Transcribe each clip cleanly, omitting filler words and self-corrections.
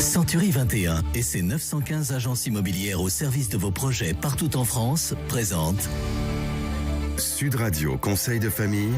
Century 21 et ses 915 agences immobilières au service de vos projets partout en France présentent Sud Radio Conseil de famille.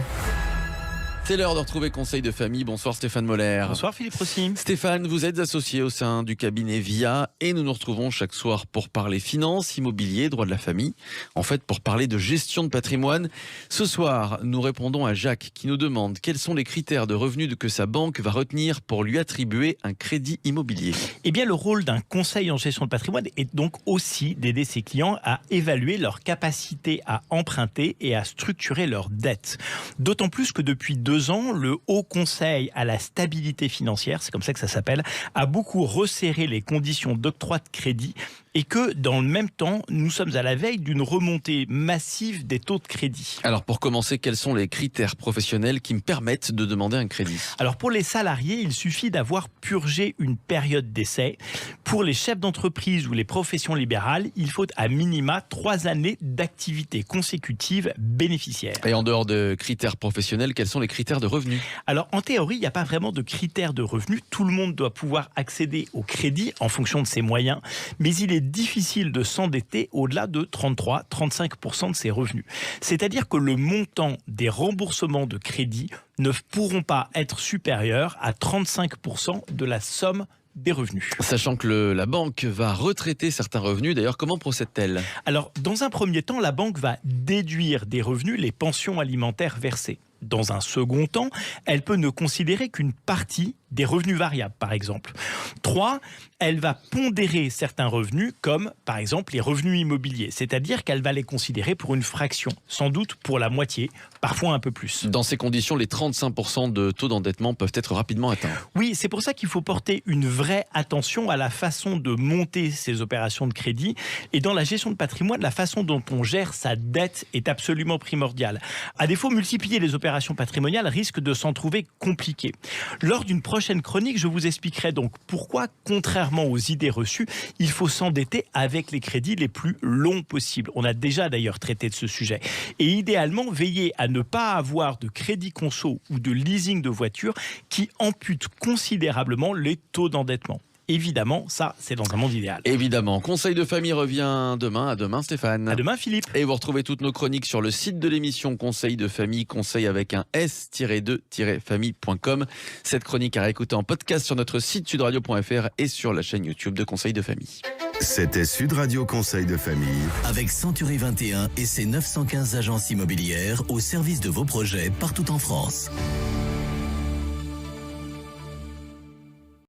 C'est l'heure de retrouver Conseil de famille. Bonsoir Stéphane Moller. Bonsoir Philippe Rossi. Stéphane, vous êtes associé au sein du cabinet VIA et nous nous retrouvons chaque soir pour parler finances, immobilier, droit de la famille. En fait, pour parler de gestion de patrimoine. Ce soir, nous répondons à Jacques qui nous demande quels sont les critères de revenus que sa banque va retenir pour lui attribuer un crédit immobilier. Eh bien, le rôle d'un conseil en gestion de patrimoine est donc aussi d'aider ses clients à évaluer leur capacité à emprunter et à structurer leurs dettes. D'autant plus que depuis 2 ans, le Haut Conseil à la stabilité financière, c'est comme ça que ça s'appelle, a beaucoup resserré les conditions d'octroi de crédit et que dans le même temps, nous sommes à la veille d'une remontée massive des taux de crédit. Alors pour commencer, quels sont les critères professionnels qui me permettent de demander un crédit ? Alors pour les salariés, il suffit d'avoir purgé une période d'essai. Pour les chefs d'entreprise ou les professions libérales, il faut à minima 3 années d'activité consécutive bénéficiaire. Et en dehors de critères professionnels, quels sont les critères de revenus ? Alors en théorie, il n'y a pas vraiment de critères de revenus. Tout le monde doit pouvoir accéder au crédit en fonction de ses moyens, mais il est difficile de s'endetter au-delà de 33-35% de ses revenus. C'est-à-dire que le montant des remboursements de crédit ne pourront pas être supérieurs à 35% de la somme des revenus. Sachant que la banque va retraiter certains revenus, d'ailleurs, comment procède-t-elle ? Alors, dans un premier temps, la banque va déduire des revenus les pensions alimentaires versées. Dans un second temps, elle peut ne considérer qu'une partie des revenus variables, par exemple. 3, elle va pondérer certains revenus, comme par exemple les revenus immobiliers, c'est-à-dire qu'elle va les considérer pour une fraction, sans doute pour la moitié, parfois un peu plus. Dans ces conditions, les 35% de taux d'endettement peuvent être rapidement atteints. Oui, c'est pour ça qu'il faut porter une vraie attention à la façon de monter ces opérations de crédit. Et dans la gestion de patrimoine, la façon dont on gère sa dette est absolument primordiale. À défaut, multiplier les opérations patrimoniales risque de s'en trouver compliqué. Lors d'une prochaine chronique, je vous expliquerai donc pourquoi, contrairement aux idées reçues, il faut s'endetter avec les crédits les plus longs possibles. On a déjà d'ailleurs traité de ce sujet. Et idéalement, veiller à ne pas avoir de crédit conso ou de leasing de voiture qui ampute considérablement les taux d'endettement. Évidemment, ça, c'est dans un monde idéal. Évidemment. Conseil de famille revient demain. À demain, Stéphane. À demain, Philippe. Et vous retrouvez toutes nos chroniques sur le site de l'émission Conseil de famille, conseil avec un s-2-famille.com. Cette chronique à réécouter en podcast sur notre site sudradio.fr et sur la chaîne YouTube de Conseil de famille. C'était Sud Radio Conseil de famille. avec Century 21 et ses 915 agences immobilières au service de vos projets partout en France.